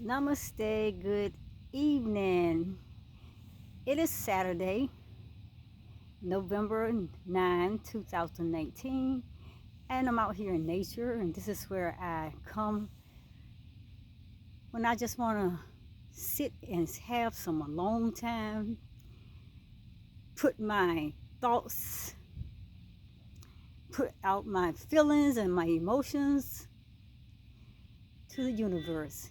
Namaste, good evening. It is Saturday, November 9, 2019, and I'm out here in nature, and this is where I come when I just want to sit and have some alone time, put my thoughts, put out my feelings and my emotions to the universe.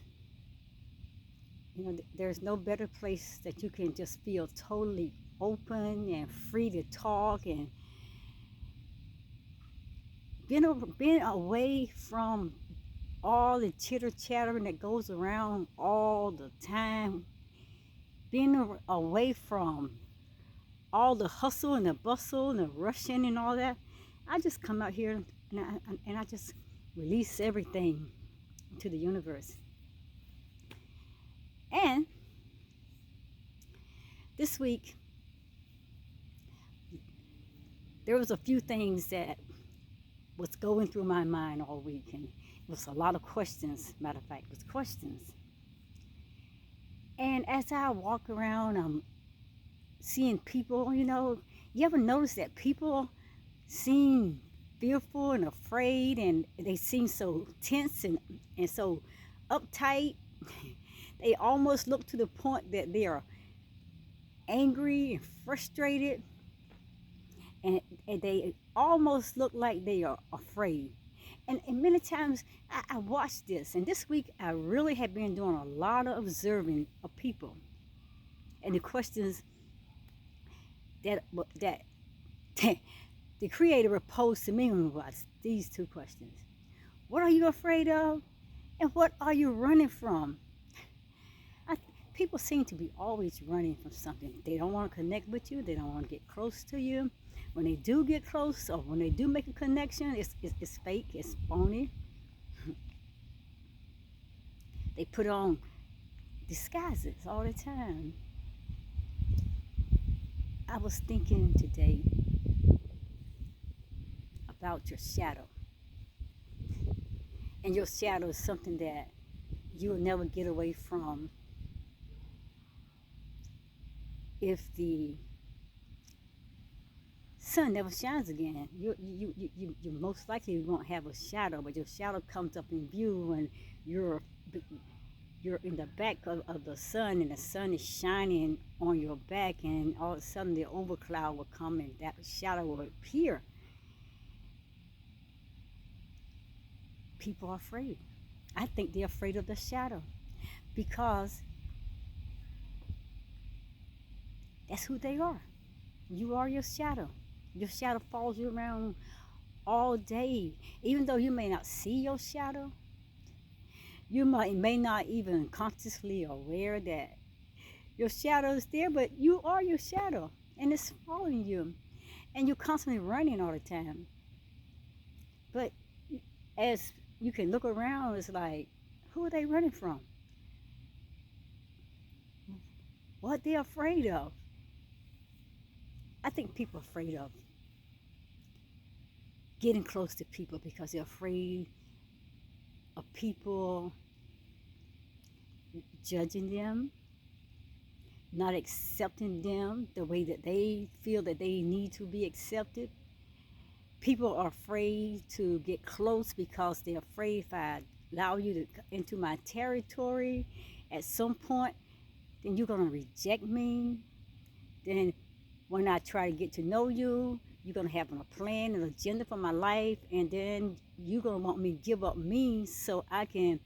There's no better place that you can just feel totally open and free to talk and being away from all the chitter chattering that goes around all the time, being away from all the hustle and the bustle and the rushing and all that. I just come out here and I just release everything to the universe. And this week, there was a few things that was going through my mind all week, and it was a lot of questions. Matter of fact, it was questions. And as I walk around, I'm seeing people. You ever notice that people seem fearful and afraid, and they seem so tense and so uptight? They almost look to the point that they are angry and frustrated, and they almost look like they are afraid. And many times I watch this, and this week I really have been doing a lot of observing of people, and the questions that the Creator posed to me was these two questions: What are you afraid of, and what are you running from? People seem to be always running from something. They don't want to connect with you. They don't want to get close to you. When they do get close, or when they do make a connection, it's fake, it's phony. They put on disguises all the time. I was thinking today about your shadow. And your shadow is something that you will never get away from if the sun never shines again. You most likely won't have a shadow, but your shadow comes up in view when you're in the back of the sun, and the sun is shining on your back, and all of a sudden the overcloud will come and that shadow will appear. People are afraid. I think they're afraid of the shadow because that's who they are. You are your shadow. Your shadow follows you around all day. Even though you may not see your shadow, you may not even consciously aware that your shadow is there, but you are your shadow, and it's following you, and you're constantly running all the time. But as you can look around, it's like, who are they running from? What they're afraid of? I think people are afraid of getting close to people because they're afraid of people judging them, not accepting them the way that they feel that they need to be accepted. People are afraid to get close because they're afraid if I allow you to into my territory at some point, then you're going to reject me. Then when I try to get to know you, you're going to have a plan, an agenda for my life, and then you're going to want me to give up me so I can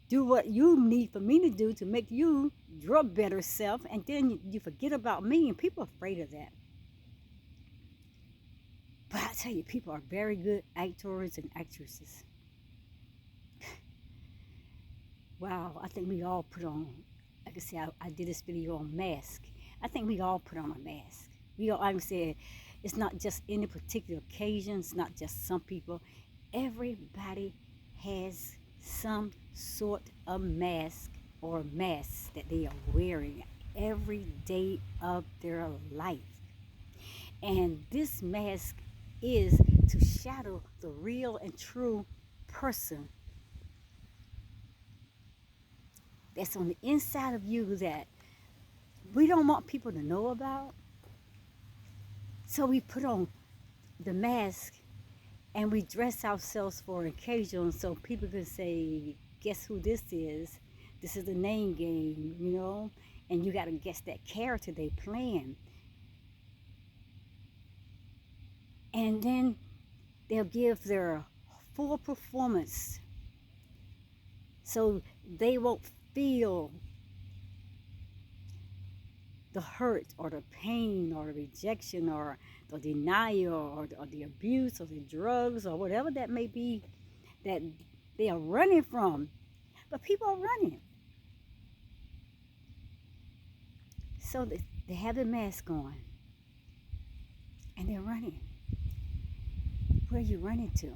do what you need for me to do to make you your better self, and then you forget about me, and people are afraid of that. But I tell you, people are very good actors and actresses. Wow, I think we all put on, like I said, I did this video on mask. I think we all put on a mask. I would say it's not just any particular occasion. It's not just some people. Everybody has some sort of mask or mask that they are wearing every day of their life. And this mask is to shadow the real and true person that's on the inside of you that we don't want people to know about. So we put on the mask and we dress ourselves for occasion so people can say, guess who this is? This is the name game, and you got to guess that character they playing. And then they'll give their full performance so they won't feel the hurt or the pain or the rejection or the denial or the abuse or the drugs or whatever that may be that they are running from. But people are running. So they have the mask on and they're running. Where are you running to?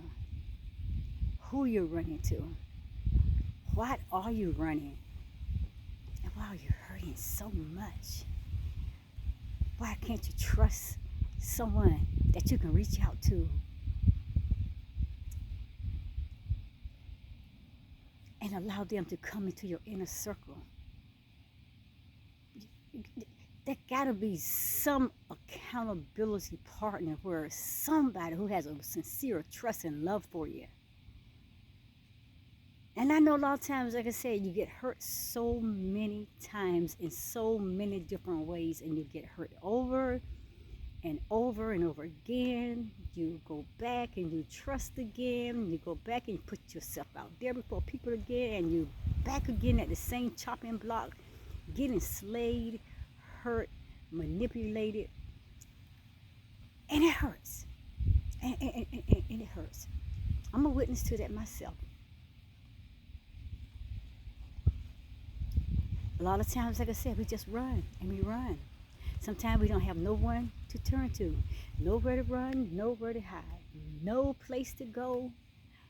Who you're running to? What are you running? And why are you hurting so much? Why can't you trust someone that you can reach out to and allow them to come into your inner circle? There gotta be some accountability partner where somebody who has a sincere trust and love for you. And I know a lot of times, like I said, you get hurt so many times in so many different ways, and you get hurt over and over and over again. You go back and you trust again. You go back and you put yourself out there before people again, and you back again at the same chopping block, getting slayed, hurt, manipulated, and it hurts. And it hurts. I'm a witness to that myself. A lot of times, like I said, we just run and we run. Sometimes we don't have no one to turn to, nowhere to run, nowhere to hide, no place to go.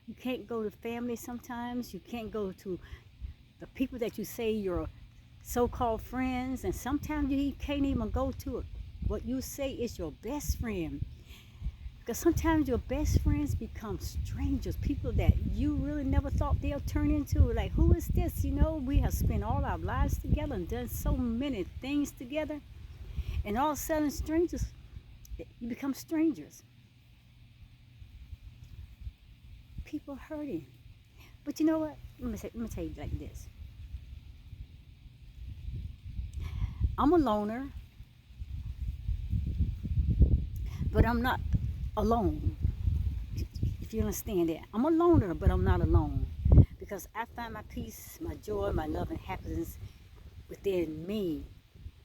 You can't go to family sometimes. You can't go to the people that you say you're so-called friends, and sometimes you can't even go to what you say is your best friend. Because sometimes your best friends become strangers, people that you really never thought they'll turn into. Like, who is this? We have spent all our lives together and done so many things together. And all of a sudden, strangers, you become strangers. People hurting. But you know what? Let me tell you like this. I'm a loner, but I'm not alone. If you understand that. I'm a loner, but I'm not alone. Because I find my peace, my joy, my love, and happiness within me.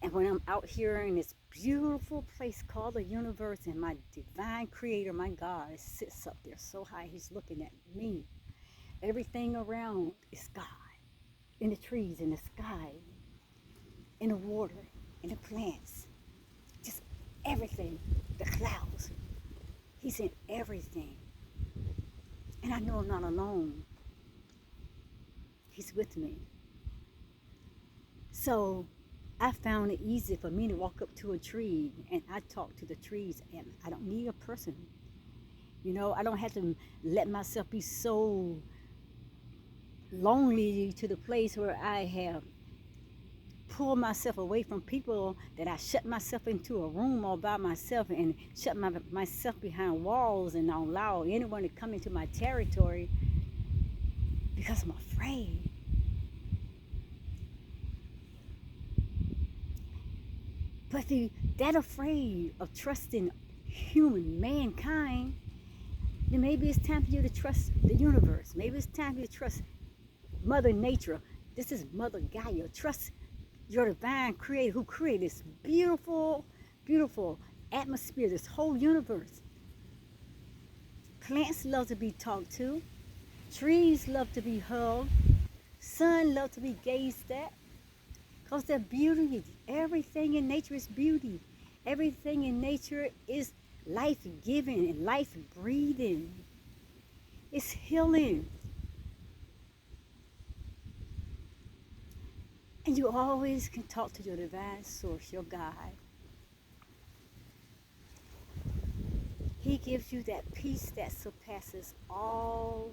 And when I'm out here in this beautiful place called the universe, and my divine creator, my God, sits up there so high, he's looking at me. Everything around is God. In the trees, in the sky, in the water, in the plants. Just everything. The clouds. He's in everything. And I know I'm not alone. He's with me. So I found it easy for me to walk up to a tree and I talk to the trees, and I don't need a person. I don't have to let myself be so lonely to the place where I have pulled myself away from people, that I shut myself into a room all by myself and shut myself behind walls and not allow anyone to come into my territory because I'm afraid. But if you're that afraid of trusting mankind, then maybe it's time for you to trust the universe. Maybe it's time for you to trust Mother Nature. This is Mother Gaia. Trust your divine creator who created this beautiful, beautiful atmosphere, this whole universe. Plants love to be talked to. Trees love to be hugged. Sun love to be gazed at. Because they're beauty. Everything in nature is beauty. Everything in nature is life-giving and life-breathing. It's healing. And you always can talk to your divine source, your God. He gives you that peace that surpasses all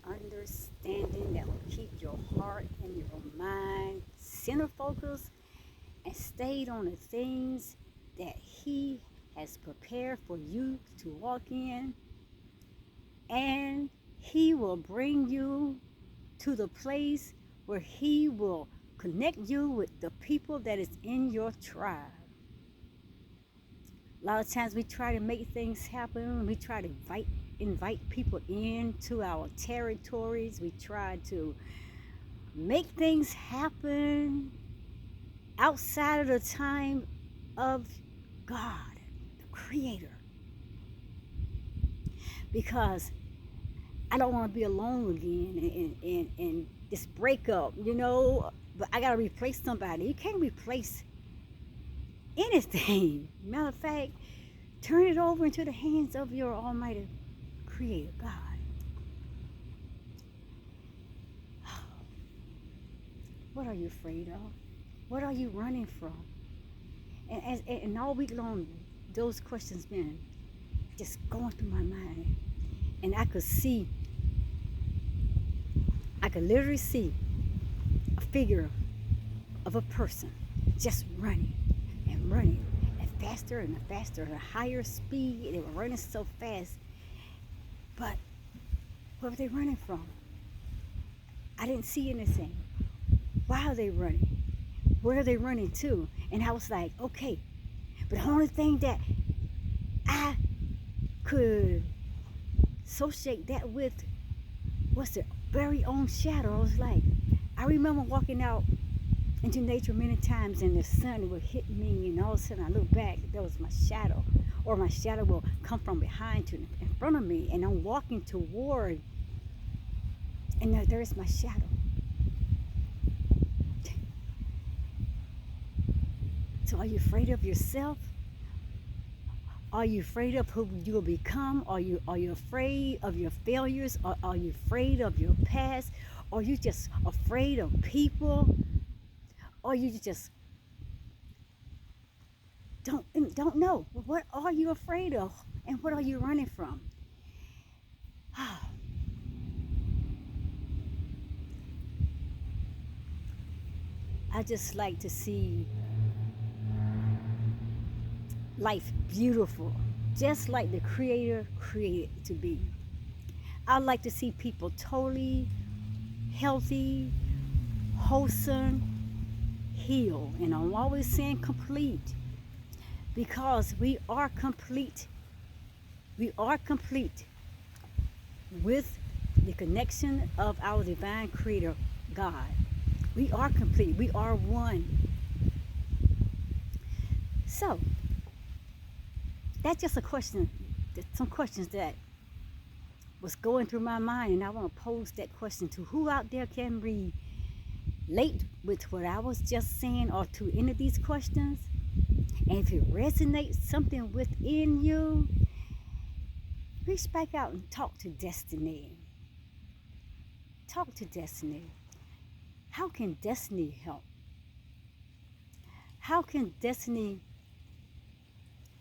understanding that will keep your heart and your mind center focused and stayed on the things that He has prepared for you to walk in. And He will bring you to the place where He will connect you with the people that is in your tribe. A lot of times we try to make things happen. We try to invite people into our territories. We try to make things happen outside of the time of God, the Creator. Because I don't want to be alone again and this breakup, but I got to replace somebody. You can't replace anything. Matter of fact, turn it over into the hands of your Almighty Creator, God. What are you afraid of? What are you running from? And all week long, those questions been just going through my mind. And I could literally see a figure of a person just running and running and faster and faster at a higher speed. They were running so fast. But what were they running from? I didn't see anything. Why are they running? Where are they running to? And I was like, okay. But the only thing that I could associate that with was their very own shadow. I was like, I remember walking out into nature many times and the sun would hit me and all of a sudden I look back, there was my shadow. Or my shadow will come from behind to in front of me and I'm walking toward and there is my shadow. So are you afraid of yourself? Are you afraid of who you will become? Are you afraid of your failures? Are you afraid of your past? Are you just afraid of people? Or you just don't know? What are you afraid of? And what are you running from? I just like to see life beautiful, just like the Creator created it to be. I like to see people totally healthy, wholesome, healed. And I'm always saying complete because we are complete. We are complete with the connection of our divine Creator, God. We are complete. We are one. So, that's just a question, some questions that was going through my mind, and I want to pose that question to who out there can relate with what I was just saying or to any of these questions. And if it resonates something within you, reach back out and talk to Destiny. Talk to Destiny. How can Destiny help? How can Destiny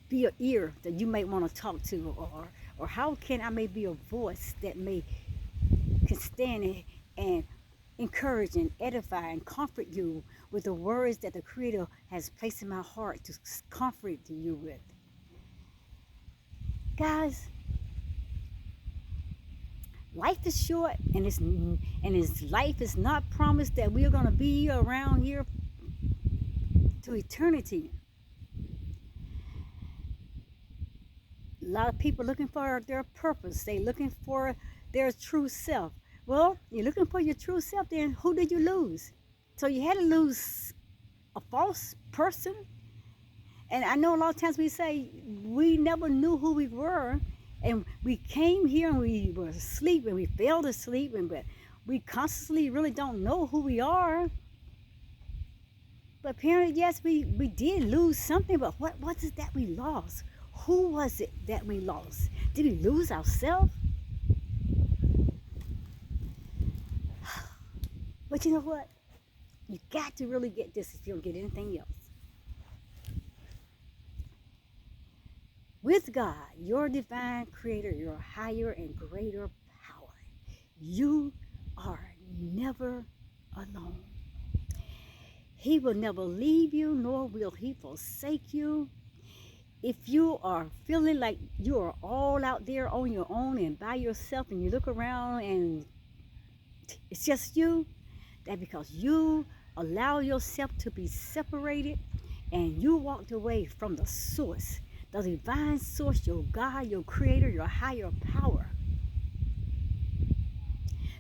be an ear that you may want to talk to, or how can I may be a voice that can stand and encourage and edify and comfort you with the words that the Creator has placed in my heart to comfort you with. Guys, life is short, and his life is not promised that we are going to be around here to eternity. A lot of people looking for their purpose. They looking for their true self. Well, you're looking for your true self, then who did you lose? So you had to lose a false person. And I know a lot of times we say we never knew who we were, and we came here and we were asleep and we fell asleep, but we constantly really don't know who we are. But apparently, yes, we did lose something, but what was it that we lost? Who was it that we lost? Did we lose ourselves? But you know what? You got to really get this if you don't get anything else. With God, your divine Creator, your higher and greater power, you are never alone. He will never leave you, nor will he forsake you. If you are feeling like you are all out there on your own and by yourself, and you look around and it's just you, that's because you allow yourself to be separated and you walked away from the source, the divine source, your God, your creator, your higher power.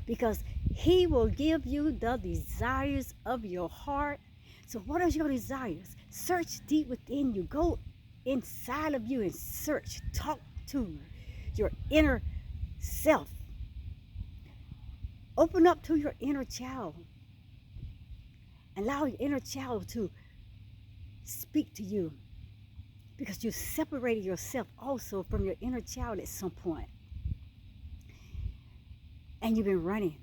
Because he will give you the desires of your heart. So what are your desires? Search deep within you. Go inside of you and search. Talk to your inner self. Open up to your inner child. Allow your inner child to speak to you, because you separated yourself also from your inner child at some point. And you've been running.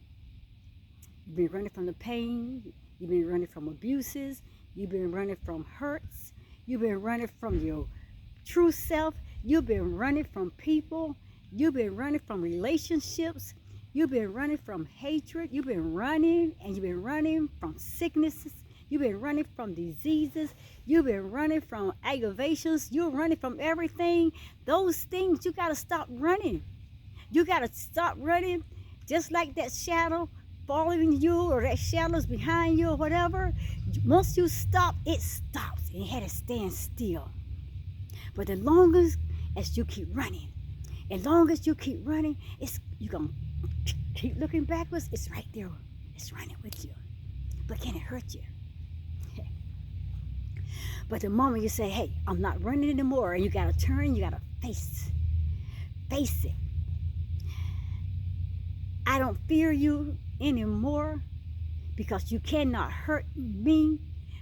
You've been running from the pain. You've been running from abuses. You've been running from hurts. You've been running from your true self. You've been running from people. You've been running from relationships. You've been running from hatred. You've been running, and you've been running from sicknesses. You've been running from diseases. You've been running from aggravations. You're running from everything. Those things, you got to stop running. You got to stop running. Just like that shadow following you, or that shadow's behind you, or whatever. Once you stop, it stops. And it had to stand still. But as long as you keep running, as long as you keep running, you're going to keep looking backwards. It's right there. It's running with you. But can it hurt you? But the moment you say, hey, I'm not running anymore, and you got to turn, you got to face it. I don't fear you anymore, because you cannot hurt me,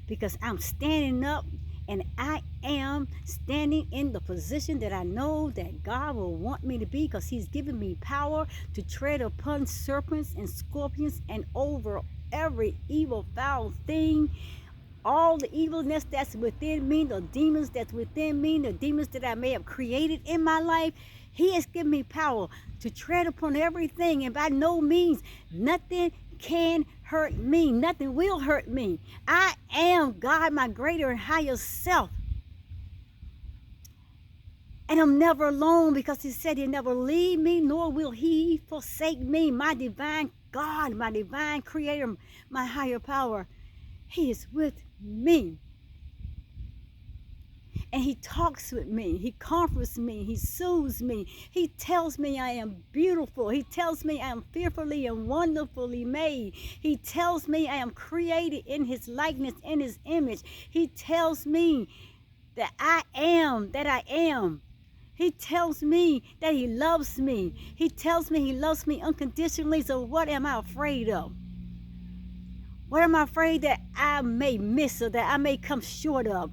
because I'm standing up, and I am standing in the position that I know that God will want me to be, because he's given me power to tread upon serpents and scorpions and over every evil, foul thing. All the evilness that's within me, the demons that's within me, the demons that I may have created in my life, he has given me power to tread upon everything, and by no means, nothing can hurt me. Nothing will hurt me. I am God, my greater and higher self. And I'm never alone, because he said he'll never leave me, nor will he forsake me. My divine God, my divine creator, my higher power, he is with me. And he talks with me. He comforts me. He soothes me. He tells me I am beautiful. He tells me I am fearfully and wonderfully made. He tells me I am created in his likeness, in his image. He tells me that I am, that I am. He tells me that he loves me. He tells me he loves me unconditionally. So what am I afraid of? What am I afraid that I may miss, or that I may come short of?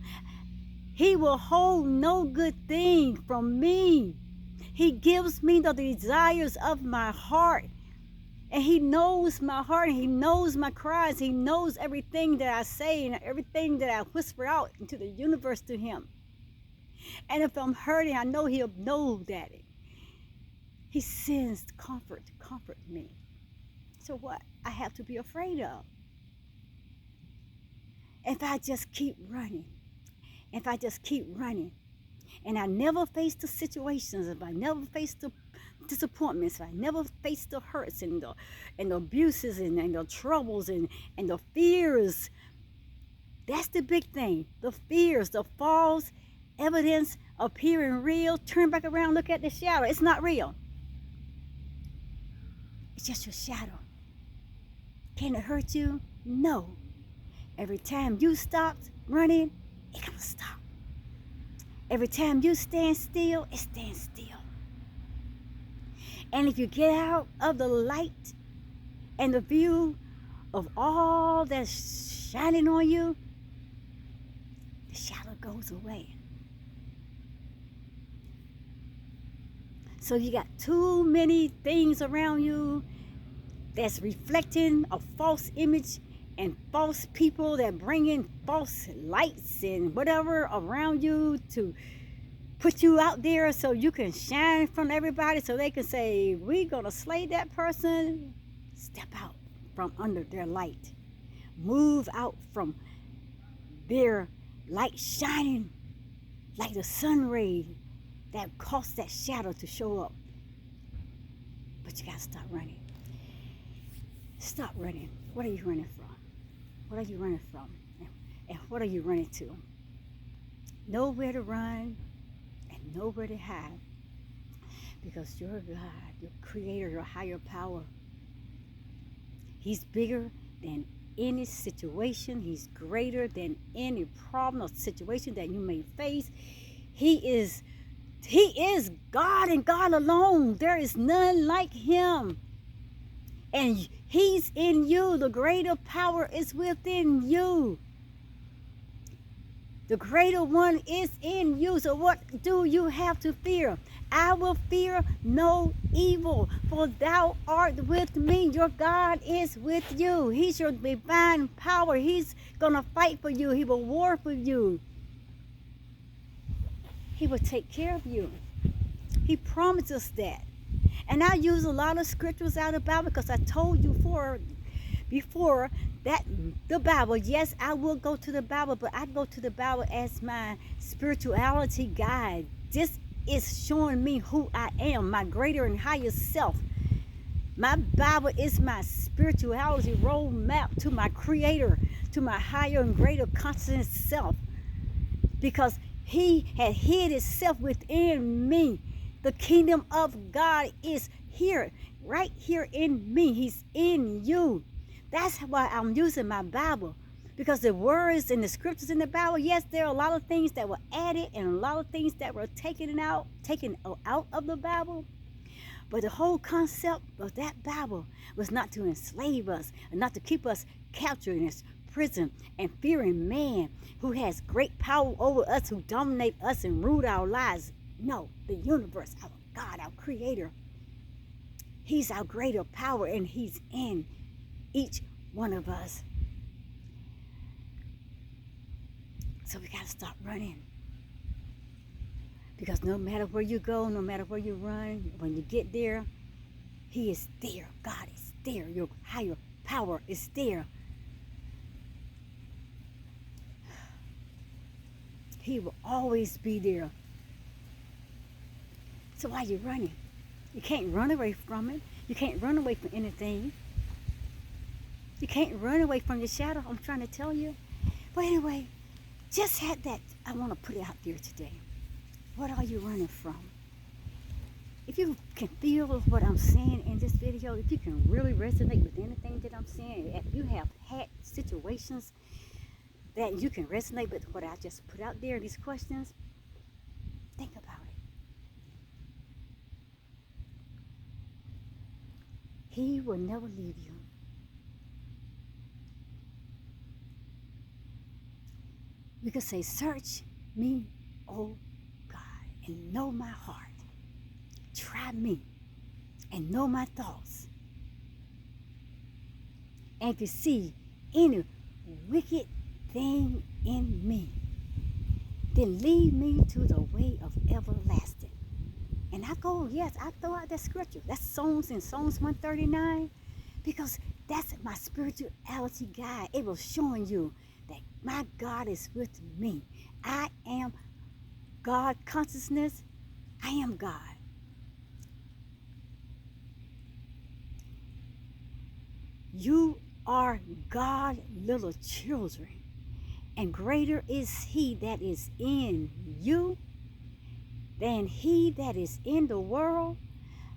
He will hold no good thing from me. He gives me the desires of my heart. And he knows my heart, and he knows my cries. He knows everything that I say and everything that I whisper out into the universe to him. And if I'm hurting, I know he'll know that. He sends comfort to comfort me. So what I have to be afraid of? If I just keep running, if I just keep running, and I never face the situations, if I never face the disappointments, if I never face the hurts and the abuses and the troubles and the fears, that's the big thing. The fears, the false evidence appearing real. Turn back around, look at the shadow. It's not real. It's just your shadow. Can it hurt you? No. Every time you stop running, it's gonna stop. Every time you stand still, it stands still. And if you get out of the light and the view of all that's shining on you, the shadow goes away. So you got too many things around you that's reflecting a false image, and false people that bring in false lights and whatever around you to put you out there so you can shine from everybody, so they can say, we're going to slay that person. Step out from under their light. Move out from their light shining like the sun ray that caused that shadow to show up. But you got to stop running. Stop running. What are you running from? What are you running from? And what are you running to? Know where to run and know where to hide. Because your God, your creator, your higher power, he's bigger than any situation. He's greater than any problem or situation that you may face. He is God and God alone. There is none like him. And he's in you. The greater power is within you. The greater one is in you. So what do you have to fear? I will fear no evil, for thou art with me. Your God is with you. He's your divine power. He's going to fight for you. He will war for you. He will take care of you. He promised us that. And I use a lot of scriptures out of the Bible because I told you before that the Bible, yes, I will go to the Bible, but I go to the Bible as my spirituality guide. This is showing me who I am, my greater and higher self. My Bible is my spirituality roadmap to my creator, to my higher and greater conscious self. Because he had hid himself within me. The kingdom of God is here, right here in me. He's in you. That's why I'm using my Bible. Because the words and the scriptures in the Bible, yes, there are a lot of things that were added and a lot of things that were taken out of the Bible. But the whole concept of that Bible was not to enslave us and not to keep us captured in this prison and fearing man who has great power over us, who dominate us and rule our lives. No, the universe, our God, our creator. He's our greater power and he's in each one of us. So we got to stop running. Because no matter where you go, no matter where you run, when you get there, he is there. God is there. Your higher power is there. He will always be there. So why are you running? You can't run away from it. You can't run away from anything. You can't run away from your shadow. I'm trying to tell you. But anyway, just had that. I want to put it out there today. What are you running from? If you can feel what I'm saying in this video, if you can really resonate with anything that I'm saying, if you have had situations that you can resonate with what I just put out there, these questions, think about it. He will never leave you. You can say, search me, oh God, and know my heart. Try me and know my thoughts. And if you see any wicked thing in me, then lead me to the way of everlasting. And I throw out that scripture. That's Psalms 139, because that's my spirituality guide. It was showing you that my God is with me. I am God consciousness. I am God. You are God, little children. And greater is he that is in you than he that is in the world.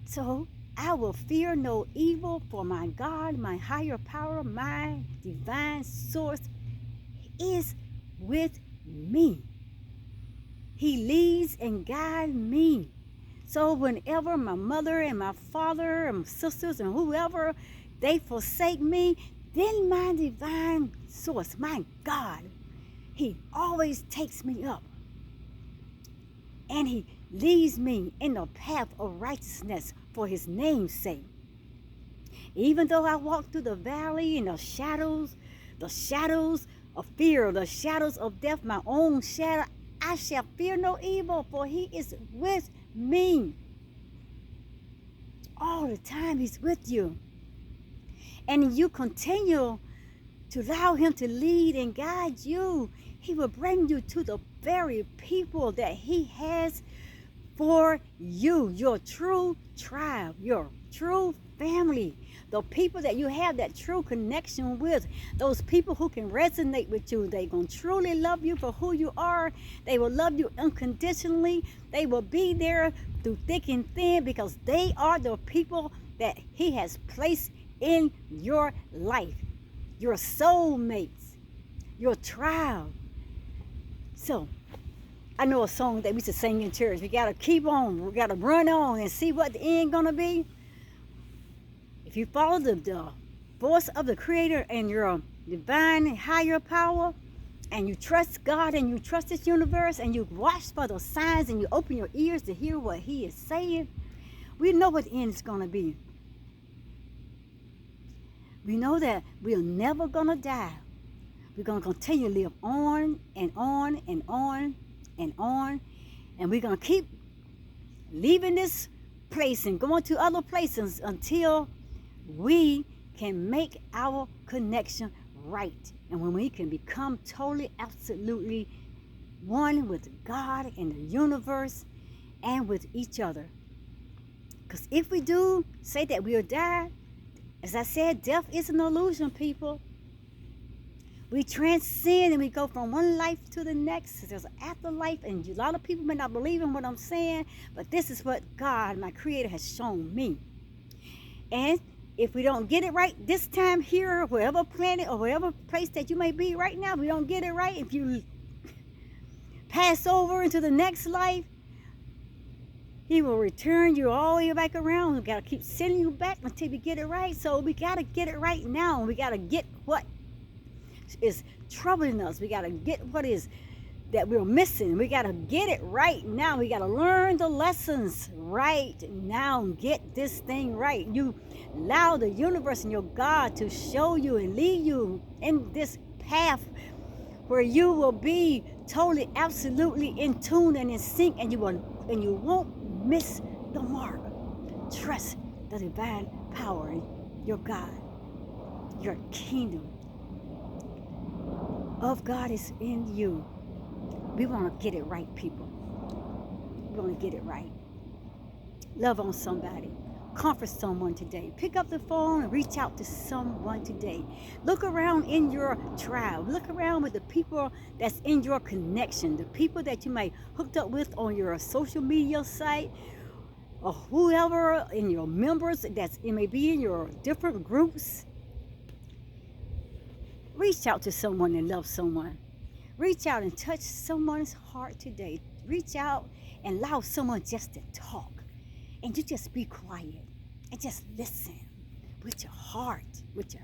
So I will fear no evil, for my God, my higher power, my divine source is with me. He leads and guides me. So whenever my mother and my father and my sisters and whoever, they forsake me, then my divine source, my God, he always takes me up. And he leads me in the path of righteousness for his name's sake. Even though I walk through the valley and the shadows of fear, the shadows of death, my own shadow, I shall fear no evil, for he is with me. All the time he's with you. And you continue to allow him to lead and guide you. He will bring you to the very people that he has for you, your true tribe, your true family, the people that you have that true connection with, those people who can resonate with you. They're going to truly love you for who you are. They will love you unconditionally. They will be there through thick and thin because they are the people that he has placed in your life, your soulmates, your tribe. So, I know a song that we used to sing in church. We got to keep on. We got to run on and see what the end going to be. If you follow the voice of the Creator and your divine higher power, and you trust God and you trust this universe, and you watch for those signs and you open your ears to hear what he is saying, we know what the end is going to be. We know that we're never going to die. We're going to continue to live on and on and on and on. And we're going to keep leaving this place and going to other places until we can make our connection right. And when we can become totally, absolutely one with God and the universe and with each other. Because if we do say that we'll die, as I said, death is an illusion, people. We transcend and we go from one life to the next. There's an afterlife, and a lot of people may not believe in what I'm saying, but this is what God, my Creator, has shown me. And if we don't get it right this time here, wherever planet or wherever place that you may be right now, we don't get it right. If you pass over into the next life, he will return you all the way back around. We got to keep sending you back until we get it right. So we got to get it right now. We got to get what is troubling us. We got to get what is that we're missing. We got to get it right now. We got to learn the lessons right now. Get this thing right. You allow the universe and your God to show you and lead you in this path where you will be totally, absolutely in tune and in sync, and you won't miss the mark. Trust the divine power in your God. Your kingdom of God is in you. We want to get it right, people. We want to get it right. Love on somebody. Comfort someone today. Pick up the phone and reach out to someone today. Look around in your tribe. Look around with the people that's in your connection. The people that you might hooked up with on your social media site, or whoever in your members it may be in your different groups. Reach out to someone and love someone. Reach out and touch someone's heart today. Reach out and allow someone just to talk. And you just be quiet and just listen with your heart, with your